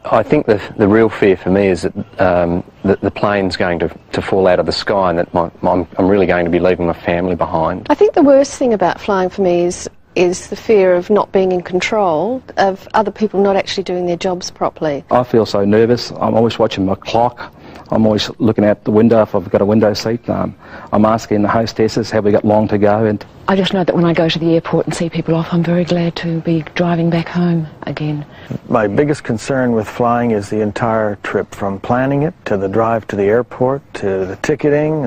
I think the real fear for me is that the plane's going to fall out of the sky, and that I'm really going to be leaving my family behind. I think the worst thing about flying for me is the fear of not being in control, of other people not actually doing their jobs properly. I feel so nervous. I'm always watching my clock. I'm always looking out the window if I've got a window seat. I'm asking the hostesses, have we got long to go? And I just know that when I go to the airport and see people off, I'm very glad to be driving back home again. My biggest concern with flying is the entire trip, from planning it to the drive to the airport to the ticketing,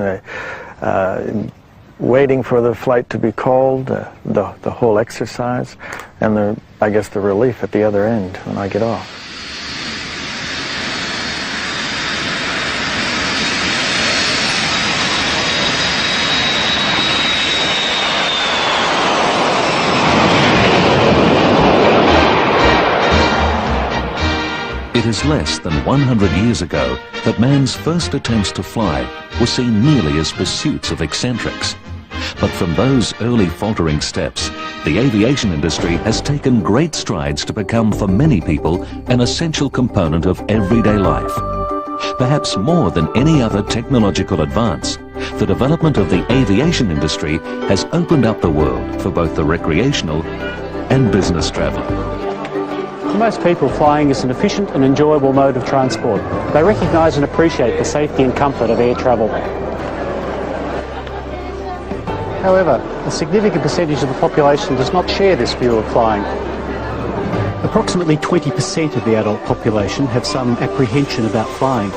waiting for the flight to be called, the whole exercise, and I guess the relief at the other end when I get off. It is less than 100 years ago that man's first attempts to fly were seen merely as pursuits of eccentrics. But from those early faltering steps, the aviation industry has taken great strides to become, for many people, an essential component of everyday life. Perhaps more than any other technological advance, the development of the aviation industry has opened up the world for both the recreational and business traveller. For most people, flying is an efficient and enjoyable mode of transport. They recognise and appreciate the safety and comfort of air travel. However, a significant percentage of the population does not share this view of flying. Approximately 20% of the adult population have some apprehension about flying,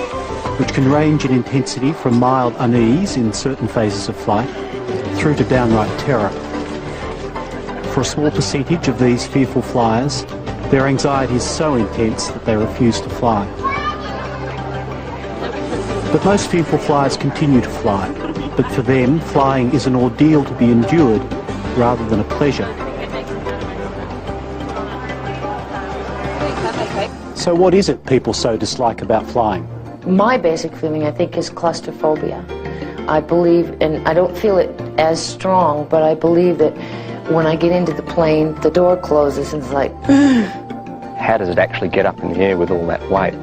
which can range in intensity from mild unease in certain phases of flight through to downright terror. For a small percentage of these fearful flyers, their anxiety is so intense that they refuse to fly. But most fearful flyers continue to fly, but for them, flying is an ordeal to be endured rather than a pleasure. So what is it people so dislike about flying? My basic feeling, I think, is claustrophobia. I believe, and I don't feel it as strong, but I believe that when I get into the plane, the door closes and it's like, how does it actually get up in the air with all that weight?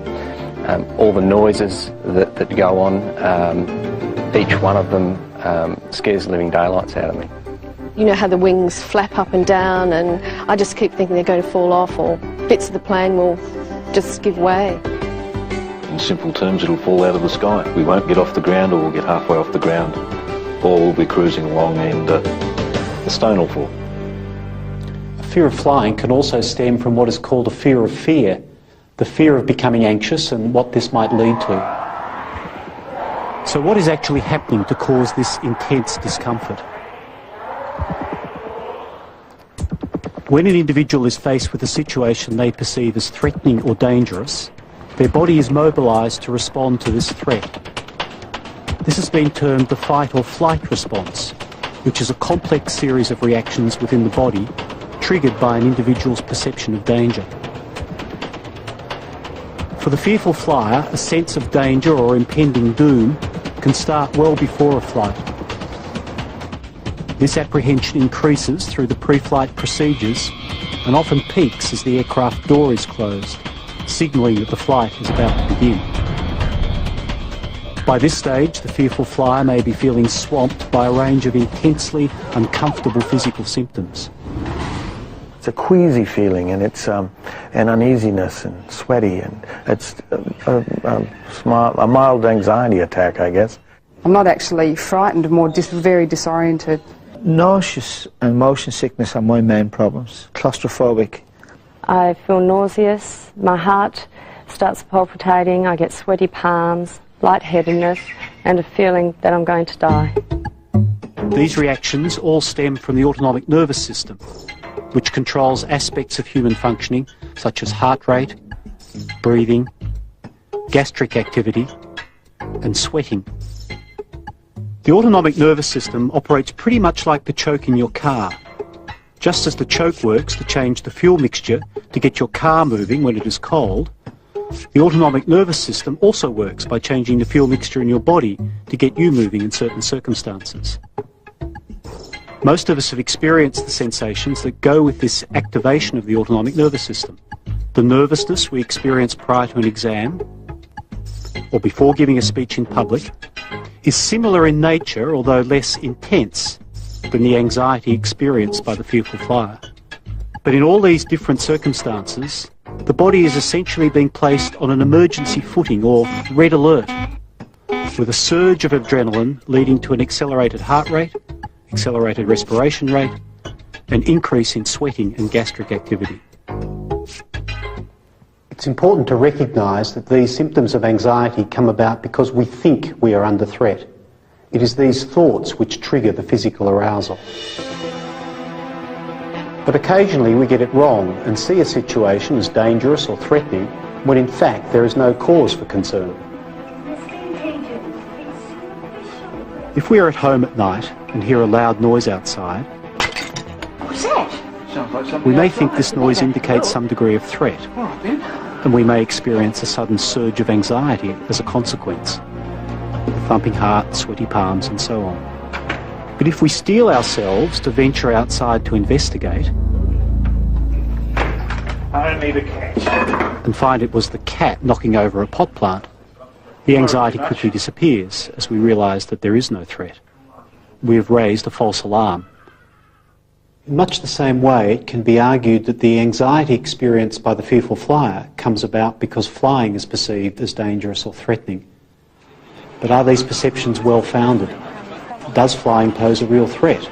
All the noises that go on, each one of them scares the living daylights out of me. You know how the wings flap up and down, and I just keep thinking they're going to fall off, or bits of the plane will just give way. In simple terms, it'll fall out of the sky. We won't get off the ground, or we'll get halfway off the ground, or we'll be cruising along and the stone will fall. Fear of flying can also stem from what is called a fear of fear, the fear of becoming anxious and what this might lead to. So what is actually happening to cause this intense discomfort? When an individual is faced with a situation they perceive as threatening or dangerous, their body is mobilised to respond to this threat. This has been termed the fight or flight response, which is a complex series of reactions within the body triggered by an individual's perception of danger. For the fearful flyer, a sense of danger or impending doom can start well before a flight. This apprehension increases through the pre-flight procedures and often peaks as the aircraft door is closed, signalling that the flight is about to begin. By this stage, the fearful flyer may be feeling swamped by a range of intensely uncomfortable physical symptoms. It's a queasy feeling, and it's an uneasiness and sweaty, and it's a mild anxiety attack, I guess. I'm not actually frightened, more very disoriented. Nauseous and motion sickness are my main problems. Claustrophobic. I feel nauseous, my heart starts palpitating, I get sweaty palms, lightheadedness, and a feeling that I'm going to die. These reactions all stem from the autonomic nervous system, which controls aspects of human functioning such as heart rate, breathing, gastric activity, and sweating. The autonomic nervous system operates pretty much like the choke in your car. Just as the choke works to change the fuel mixture to get your car moving when it is cold, the autonomic nervous system also works by changing the fuel mixture in your body to get you moving in certain circumstances. Most of us have experienced the sensations that go with this activation of the autonomic nervous system. The nervousness we experience prior to an exam or before giving a speech in public is similar in nature, although less intense than the anxiety experienced by the fearful flyer. But in all these different circumstances, the body is essentially being placed on an emergency footing or red alert, with a surge of adrenaline leading to an accelerated heart rate, accelerated respiration rate, an increase in sweating and gastric activity. It's important to recognise that these symptoms of anxiety come about because we think we are under threat. It is these thoughts which trigger the physical arousal. But occasionally we get it wrong and see a situation as dangerous or threatening when in fact there is no cause for concern. If we are at home at night and hear a loud noise outside, What's that? we may think this noise indicates some degree of threat, and we may experience a sudden surge of anxiety as a consequence. Thumping heart, sweaty palms and so on. But if we steel ourselves to venture outside to investigate I don't need a catch. and find it was the cat knocking over a pot plant, the anxiety quickly disappears as we realise that there is no threat. We have raised a false alarm. In much the same way, it can be argued that the anxiety experienced by the fearful flyer comes about because flying is perceived as dangerous or threatening. But are these perceptions well-founded? Does flying pose a real threat?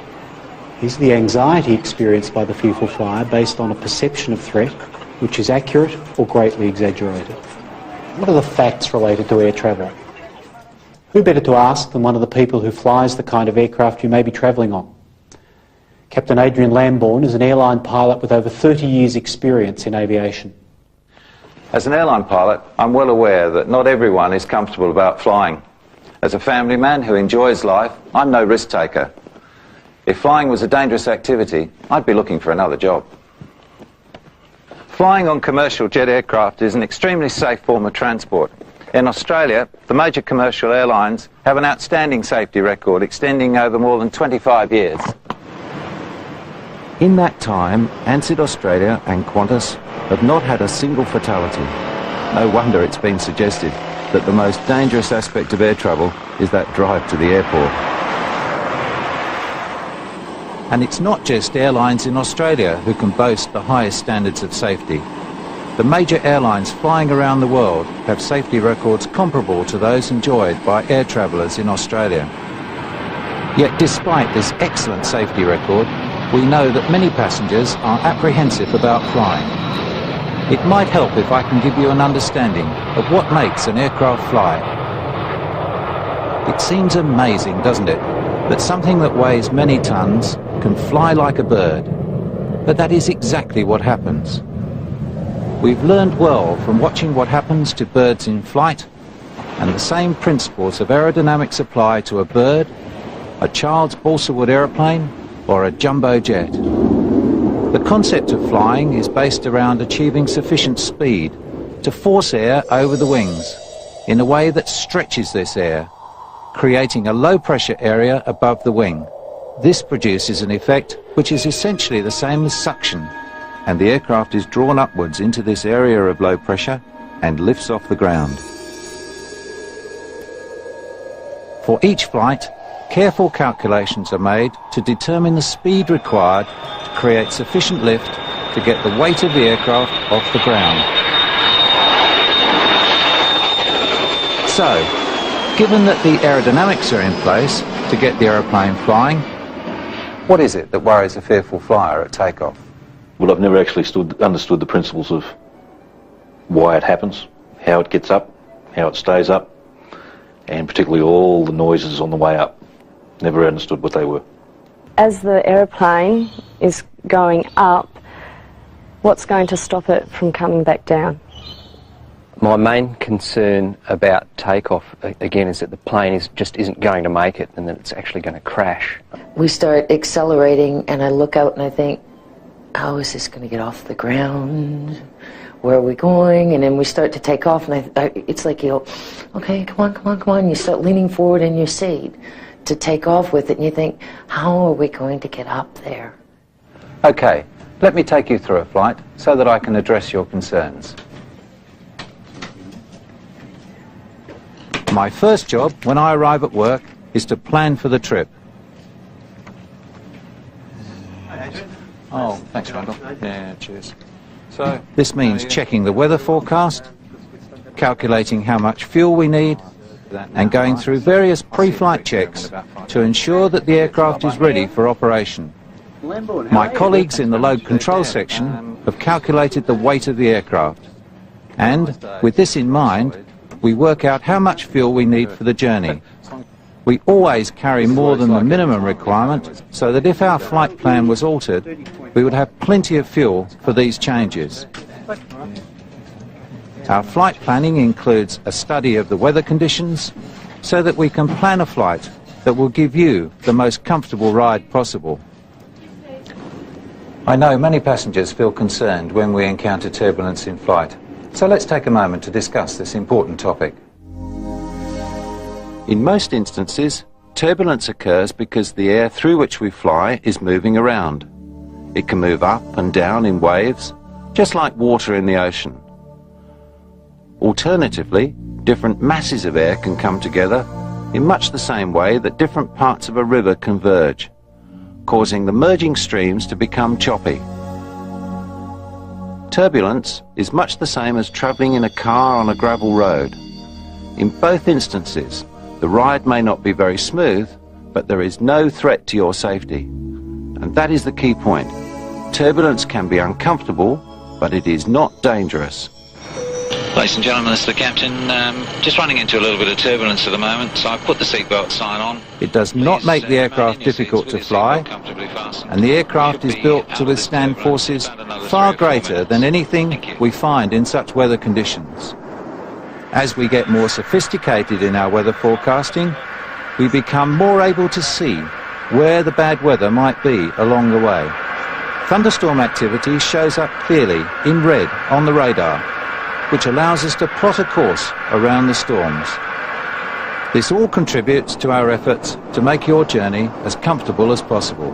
Is the anxiety experienced by the fearful flyer based on a perception of threat which is accurate or greatly exaggerated? What are the facts related to air travel? Who better to ask than one of the people who flies the kind of aircraft you may be travelling on? Captain Adrian Lamborn is an airline pilot with over 30 years' experience in aviation. As an airline pilot, I'm well aware that not everyone is comfortable about flying. As a family man who enjoys life, I'm no risk taker. If flying was a dangerous activity, I'd be looking for another job. Flying on commercial jet aircraft is an extremely safe form of transport. In Australia, the major commercial airlines have an outstanding safety record extending over more than 25 years. In that time, Ansett Australia and Qantas have not had a single fatality. No wonder it's been suggested that the most dangerous aspect of air travel is that drive to the airport. And it's not just airlines in Australia who can boast the highest standards of safety. The major airlines flying around the world have safety records comparable to those enjoyed by air travellers in Australia. Yet despite this excellent safety record, we know that many passengers are apprehensive about flying. It might help if I can give you an understanding of what makes an aircraft fly. It seems amazing, doesn't it, that something that weighs many tons can fly like a bird. But that is exactly what happens. We've learned well from watching what happens to birds in flight, and the same principles of aerodynamics apply to a bird, a child's balsa wood aeroplane, or a jumbo jet. The concept of flying is based around achieving sufficient speed to force air over the wings in a way that stretches this air, creating a low-pressure area above the wing. This produces an effect which is essentially the same as suction, and the aircraft is drawn upwards into this area of low pressure and lifts off the ground. For each flight, careful calculations are made to determine the speed required to create sufficient lift to get the weight of the aircraft off the ground. So, given that the aerodynamics are in place to get the aeroplane flying, what is it that worries a fearful flyer at takeoff? Well, I've never actually understood the principles of why it happens, how it gets up, how it stays up, and particularly all the noises on the way up. Never understood what they were. As the aeroplane is going up, what's going to stop it from coming back down? My main concern about takeoff, again, is that the plane just isn't going to make it and that it's actually going to crash. We start accelerating and I look out and I think, how is this going to get off the ground? Where are we going? And then we start to take off and it's like you go, okay, come on, come on, come on. You start leaning forward in your seat to take off with it and you think, how are we going to get up there? Okay, Let me take you through a flight so that I can address your concerns. My first job when I arrive at work is to plan for the trip. Oh, thanks, Randall. Yeah, cheers. So this means checking the weather forecast, calculating how much fuel we need, and going through various pre-flight checks to ensure that the aircraft is ready for operation. My colleagues in the load control section have calculated the weight of the aircraft, and with this in mind, we work out how much fuel we need for the journey. We always carry more than the minimum requirement, so that if our flight plan was altered, we would have plenty of fuel for these changes. Our flight planning includes a study of the weather conditions, so that we can plan a flight that will give you the most comfortable ride possible. I know many passengers feel concerned when we encounter turbulence in flight, so let's take a moment to discuss this important topic. In most instances, turbulence occurs because the air through which we fly is moving around. It can move up and down in waves, just like water in the ocean. Alternatively, different masses of air can come together in much the same way that different parts of a river converge, causing the merging streams to become choppy. Turbulence is much the same as travelling in a car on a gravel road. In both instances, the ride may not be very smooth, but there is no threat to your safety. And that is the key point. Turbulence can be uncomfortable, but it is not dangerous. Ladies and gentlemen, this is the captain. Just running into a little bit of turbulence at the moment, so I put the seatbelt sign on. It does not make the aircraft difficult to fly, and the aircraft is built to withstand forces far greater than anything we find in such weather conditions. As we get more sophisticated in our weather forecasting, we become more able to see where the bad weather might be along the way. Thunderstorm activity shows up clearly in red on the radar, which allows us to plot a course around the storms. This all contributes to our efforts to make your journey as comfortable as possible.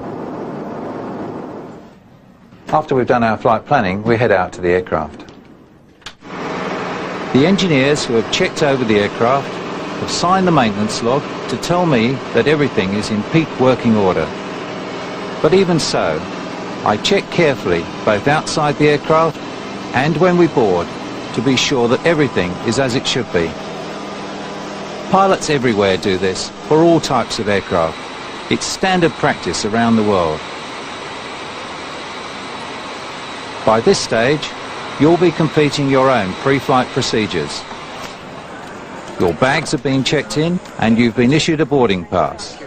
After we've done our flight planning, we head out to the aircraft. The engineers who have checked over the aircraft have signed the maintenance log to tell me that everything is in peak working order. But even so, I check carefully both outside the aircraft and when we board to be sure that everything is as it should be. Pilots everywhere do this for all types of aircraft. It's standard practice around the world. By this stage, you'll be completing your own pre-flight procedures. Your bags have been checked in and you've been issued a boarding pass.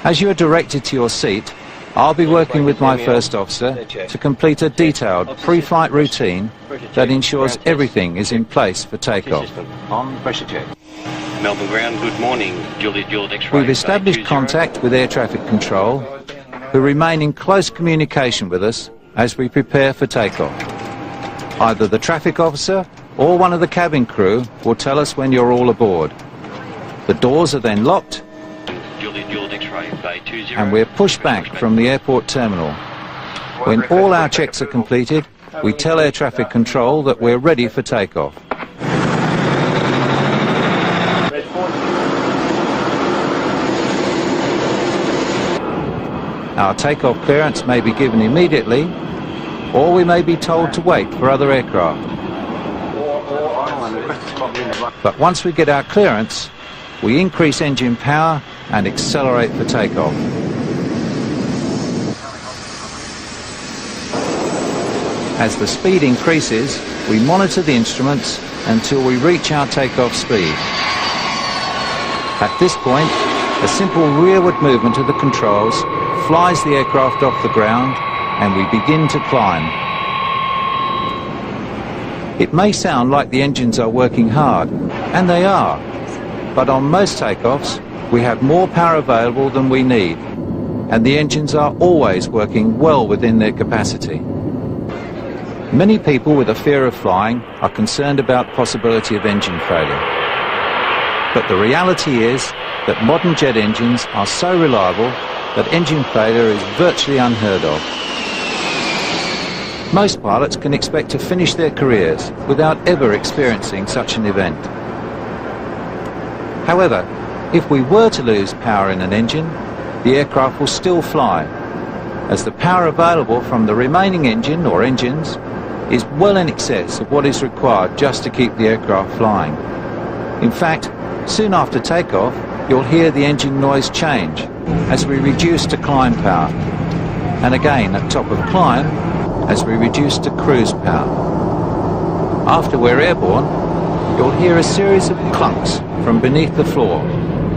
As you are directed to your seat, I'll be working with my first officer to complete a detailed pre-flight routine that ensures everything is in place for takeoff. On pressure check. Melbourne ground, good morning. Juliet X-ray. We've established contact with air traffic control, who remain in close communication with us as we prepare for takeoff. Either the traffic officer or one of the cabin crew will tell us when you're all aboard. The doors are then locked and we're pushed back from the airport terminal. When all our checks are completed, we tell air traffic control that we're ready for takeoff. Our takeoff clearance may be given immediately, or we may be told to wait for other aircraft. But once we get our clearance, we increase engine power and accelerate for takeoff. As the speed increases, we monitor the instruments until we reach our takeoff speed. At this point, a simple rearward movement of the controls flies the aircraft off the ground and we begin to climb. It may sound like the engines are working hard, and they are, but on most takeoffs we have more power available than we need, and the engines are always working well within their capacity. Many people with a fear of flying are concerned about possibility of engine failure. But the reality is that modern jet engines are so reliable that engine failure is virtually unheard of. Most pilots can expect to finish their careers without ever experiencing such an event. However, if we were to lose power in an engine, the aircraft will still fly, as the power available from the remaining engine or engines is well in excess of what is required just to keep the aircraft flying. In fact, soon after takeoff, you'll hear the engine noise change as we reduce to climb power, and again at top of climb as we reduce to cruise power. After we're airborne, you'll hear a series of clunks from beneath the floor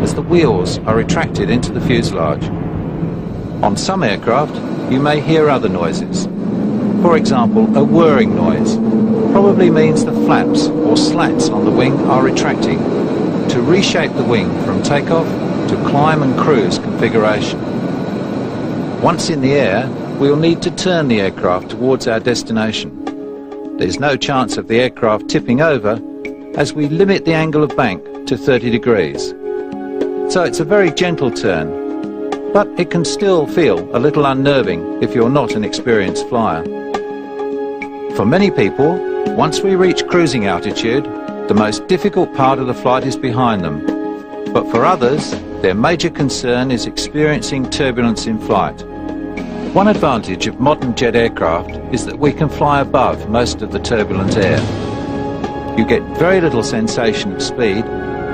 as the wheels are retracted into the fuselage. On some aircraft, you may hear other noises. For example, a whirring noise probably means the flaps or slats on the wing are retracting to reshape the wing from takeoff to climb and cruise configuration. Once in the air, we'll need to turn the aircraft towards our destination. There's no chance of the aircraft tipping over as we limit the angle of bank to 30 degrees. So it's a very gentle turn, but it can still feel a little unnerving if you're not an experienced flyer. For many people, once we reach cruising altitude, the most difficult part of the flight is behind them. But for others, their major concern is experiencing turbulence in flight. One advantage of modern jet aircraft is that we can fly above most of the turbulent air. You get very little sensation of speed,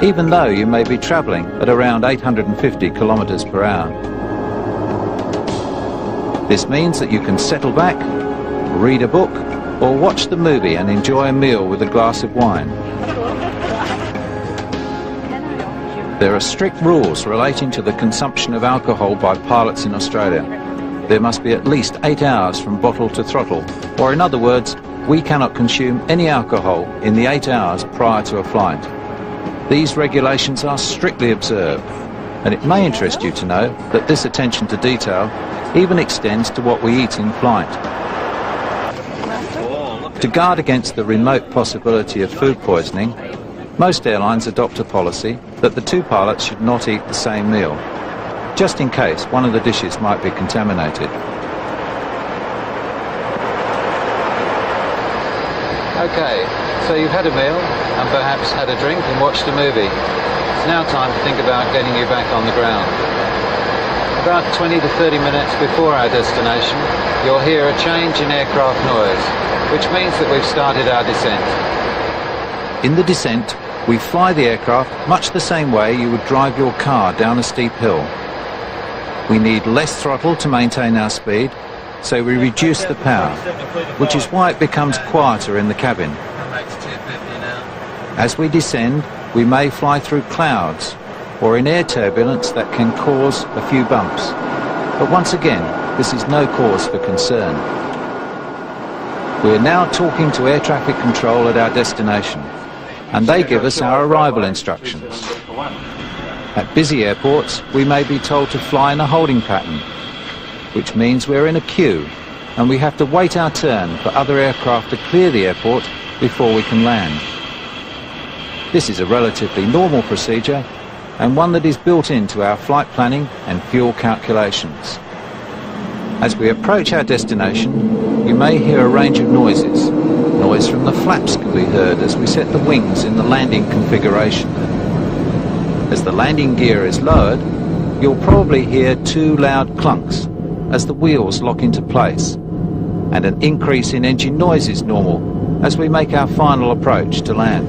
even though you may be travelling at around 850 kilometres per hour. This means that you can settle back, read a book, or watch the movie and enjoy a meal with a glass of wine. There are strict rules relating to the consumption of alcohol by pilots in Australia. There must be at least 8 hours from bottle to throttle, or in other words, we cannot consume any alcohol in the 8 hours prior to a flight. These regulations are strictly observed, and it may interest you to know that this attention to detail even extends to what we eat in flight. To guard against the remote possibility of food poisoning, most airlines adopt a policy that the two pilots should not eat the same meal, just in case one of the dishes might be contaminated. Okay, so you've had a meal and perhaps had a drink and watched a movie. It's now time to think about getting you back on the ground. About 20 to 30 minutes before our destination, you'll hear a change in aircraft noise, which means that we've started our descent. In the descent, we fly the aircraft much the same way you would drive your car down a steep hill. We need less throttle to maintain our speed, so we reduce the power, which is why it becomes quieter in the cabin. As we descend, we may fly through clouds or in air turbulence that can cause a few bumps. But once again, this is no cause for concern. We are now talking to air traffic control at our destination, and they give us our arrival instructions. At busy airports, we may be told to fly in a holding pattern, which means we're in a queue and we have to wait our turn for other aircraft to clear the airport before we can land. This is a relatively normal procedure and one that is built into our flight planning and fuel calculations. As we approach our destination, you may hear a range of noises. Noise from the flaps can be heard as we set the wings in the landing configuration. As the landing gear is lowered, you'll probably hear 2 loud clunks as the wheels lock into place, and an increase in engine noise is normal as we make our final approach to land.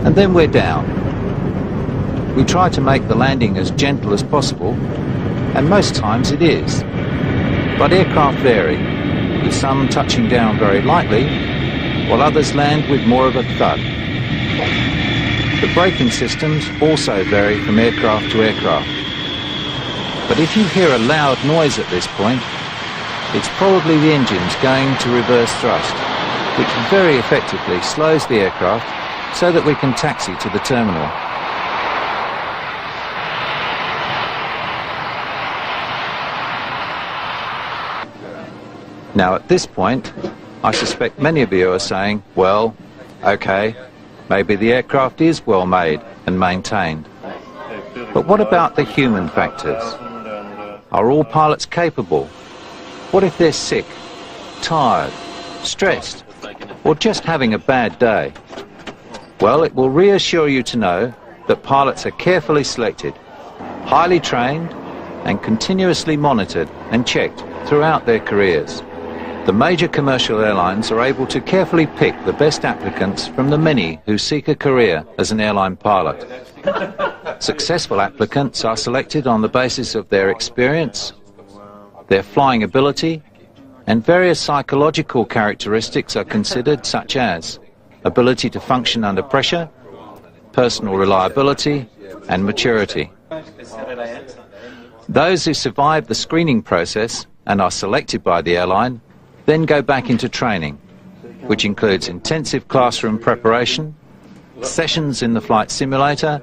And then we're down. We try to make the landing as gentle as possible, and most times it is. But aircraft vary, with some touching down very lightly, while others land with more of a thud. The braking systems also vary from aircraft to aircraft. But if you hear a loud noise at this point, it's probably the engines going to reverse thrust, which very effectively slows the aircraft so that we can taxi to the terminal. Now at this point, I suspect many of you are saying, well, okay, maybe the aircraft is well made and maintained. But what about the human factors? Are all pilots capable? What if they're sick, tired, stressed, or just having a bad day? Well, it will reassure you to know that pilots are carefully selected, highly trained, and continuously monitored and checked throughout their careers. The major commercial airlines are able to carefully pick the best applicants from the many who seek a career as an airline pilot. Successful applicants are selected on the basis of their experience, their flying ability, and various psychological characteristics are considered, such as ability to function under pressure, personal reliability, and maturity. Those who survive the screening process and are selected by the airline then go back into training, which includes intensive classroom preparation, sessions in the flight simulator,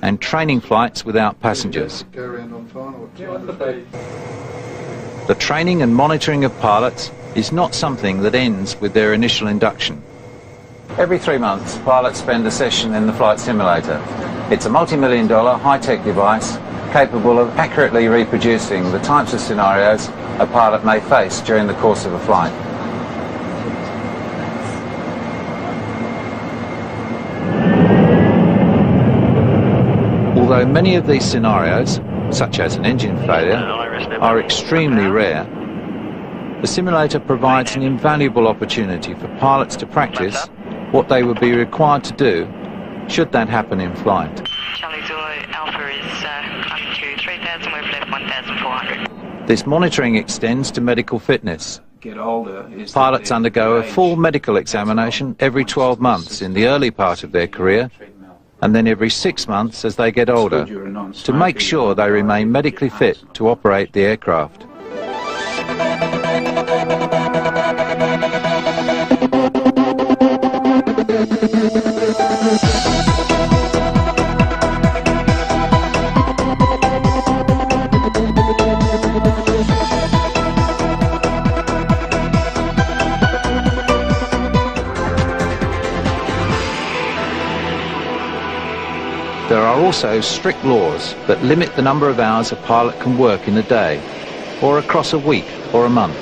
and training flights without passengers. The training and monitoring of pilots is not something that ends with their initial induction. Every 3 months, pilots spend a session in the flight simulator. It's a multi-million-dollar high-tech device capable of accurately reproducing the types of scenarios a pilot may face during the course of a flight. Although many of these scenarios, such as an engine failure, are extremely rare, the simulator provides an invaluable opportunity for pilots to practice what they would be required to do should that happen in flight. Charlie Zulu Alpha is climbing to 3,000, we've left 1,400. This monitoring extends to medical fitness. Pilots undergo a full medical examination every 12 months in the early part of their career, and then every 6 months as they get older, to make sure they remain medically fit to operate the aircraft. There are also strict laws that limit the number of hours a pilot can work in a day, or across a week or a month.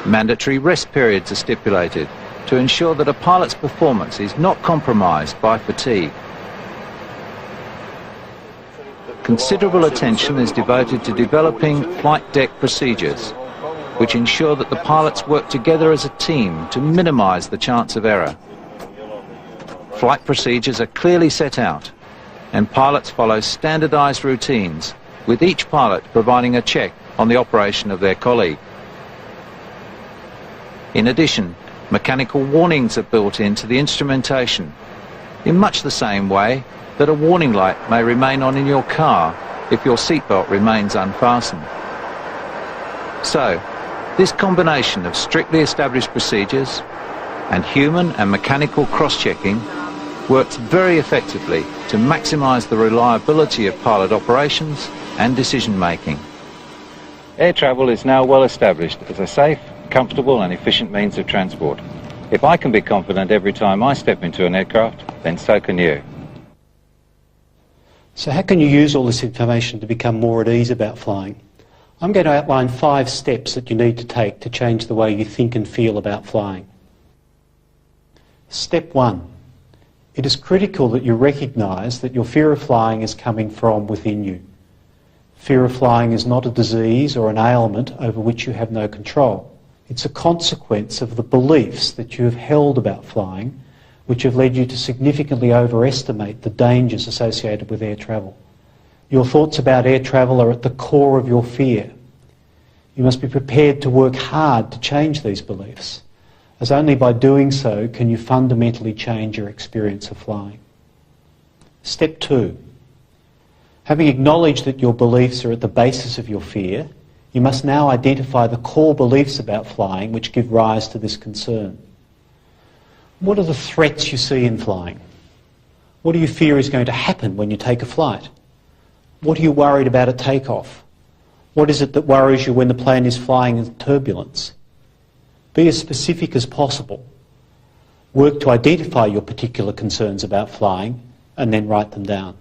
Mandatory rest periods are stipulated to ensure that a pilot's performance is not compromised by fatigue. Considerable attention is devoted to developing flight deck procedures, which ensure that the pilots work together as a team to minimize the chance of error. Flight procedures are clearly set out, and pilots follow standardized routines, with each pilot providing a check on the operation of their colleague. In addition, mechanical warnings are built into the instrumentation, in much the same way that a warning light may remain on in your car if your seatbelt remains unfastened. So, this combination of strictly established procedures and human and mechanical cross-checking works very effectively to maximise the reliability of pilot operations and decision-making. Air travel is now well established as a safe, comfortable and efficient means of transport. If I can be confident every time I step into an aircraft, then so can you. So how can you use all this information to become more at ease about flying? I'm going to outline 5 steps that you need to take to change the way you think and feel about flying. Step 1. It is critical that you recognise that your fear of flying is coming from within you. Fear of flying is not a disease or an ailment over which you have no control. It's a consequence of the beliefs that you have held about flying, which have led you to significantly overestimate the dangers associated with air travel. Your thoughts about air travel are at the core of your fear. You must be prepared to work hard to change these beliefs, as only by doing so can you fundamentally change your experience of flying. Step 2. Having acknowledged that your beliefs are at the basis of your fear, you must now identify the core beliefs about flying which give rise to this concern. What are the threats you see in flying? What do you fear is going to happen when you take a flight? What are you worried about at takeoff? What is it that worries you when the plane is flying in turbulence? Be as specific as possible. Work to identify your particular concerns about flying and then write them down.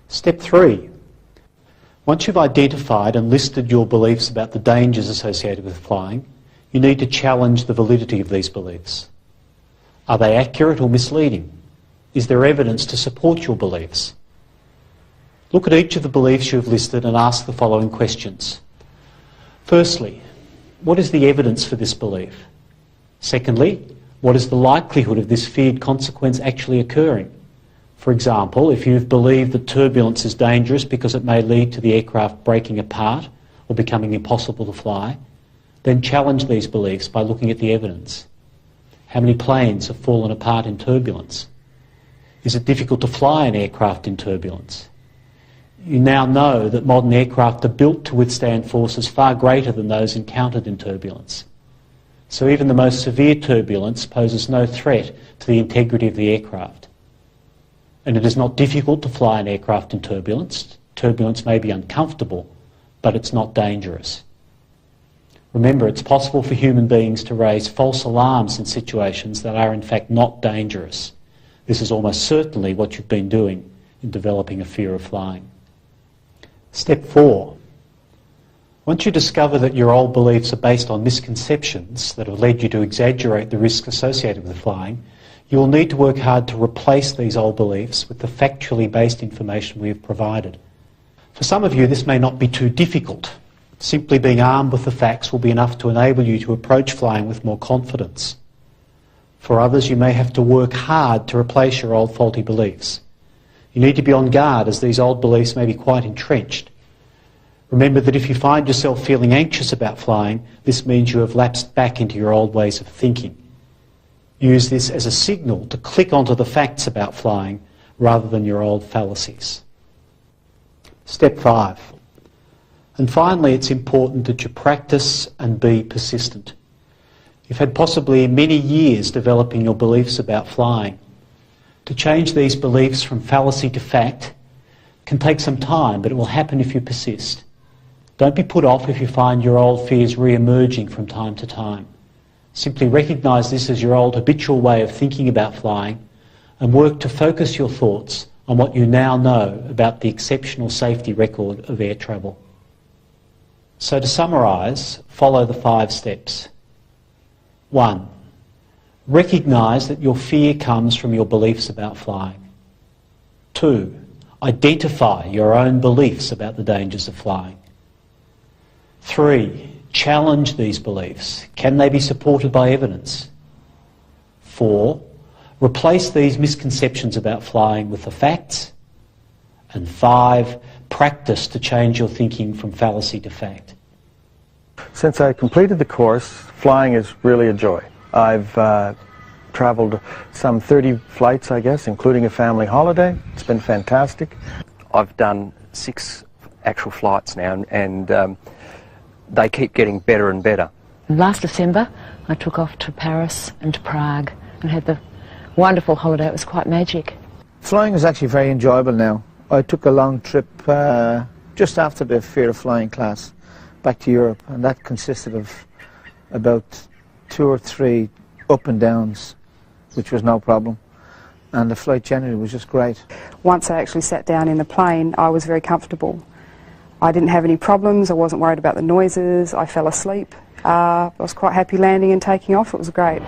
Step 3. Once you've identified and listed your beliefs about the dangers associated with flying, you need to challenge the validity of these beliefs. Are they accurate or misleading? Is there evidence to support your beliefs? Look at each of the beliefs you have listed and ask the following questions. Firstly, what is the evidence for this belief? Secondly, what is the likelihood of this feared consequence actually occurring? For example, if you've believed that turbulence is dangerous because it may lead to the aircraft breaking apart or becoming impossible to fly, then challenge these beliefs by looking at the evidence. How many planes have fallen apart in turbulence? Is it difficult to fly an aircraft in turbulence? You now know that modern aircraft are built to withstand forces far greater than those encountered in turbulence. So even the most severe turbulence poses no threat to the integrity of the aircraft. And it is not difficult to fly an aircraft in turbulence. Turbulence may be uncomfortable, but it's not dangerous. Remember, it's possible for human beings to raise false alarms in situations that are in fact not dangerous. This is almost certainly what you've been doing in developing a fear of flying. Step 4. Once you discover that your old beliefs are based on misconceptions that have led you to exaggerate the risk associated with flying, you will need to work hard to replace these old beliefs with the factually based information we have provided. For some of you, this may not be too difficult. Simply being armed with the facts will be enough to enable you to approach flying with more confidence. For others, you may have to work hard to replace your old faulty beliefs. You need to be on guard, as these old beliefs may be quite entrenched. Remember that if you find yourself feeling anxious about flying, this means you have lapsed back into your old ways of thinking. Use this as a signal to click onto the facts about flying rather than your old fallacies. Step 5. And finally, it's important that you practice and be persistent. You've had possibly many years developing your beliefs about flying. To change these beliefs from fallacy to fact can take some time, but it will happen if you persist. Don't be put off if you find your old fears re-emerging from time to time. Simply recognise this as your old habitual way of thinking about flying and work to focus your thoughts on what you now know about the exceptional safety record of air travel. So to summarise, follow the 5 steps. 1. Recognise that your fear comes from your beliefs about flying. 2. Identify your own beliefs about the dangers of flying. 3. Challenge these beliefs. Can they be supported by evidence? 4. Replace these misconceptions about flying with the facts. And 5. Practice to change your thinking from fallacy to fact. Since I completed the course, flying is really a joy. I've traveled some 30 flights, I guess, including a family holiday. It's been fantastic. I've done 6 actual flights now, and they keep getting better and better. Last December, I took off to Paris and to Prague and had the wonderful holiday. It was quite magic. Flying is actually very enjoyable now. I took a long trip just after the fear of flying class back to Europe, and that consisted of about 2 or 3 up and downs, which was no problem. And the flight generally was just great. Once I actually sat down in the plane, I was very comfortable. I didn't have any problems, I wasn't worried about the noises, I fell asleep. I was quite happy landing and taking off, it was great.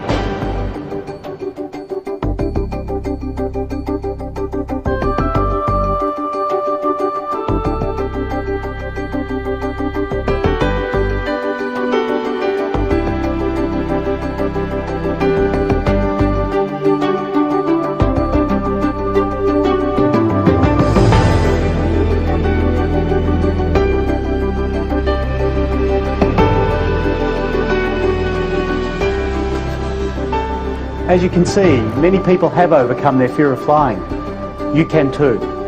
As you can see, many people have overcome their fear of flying. You can too.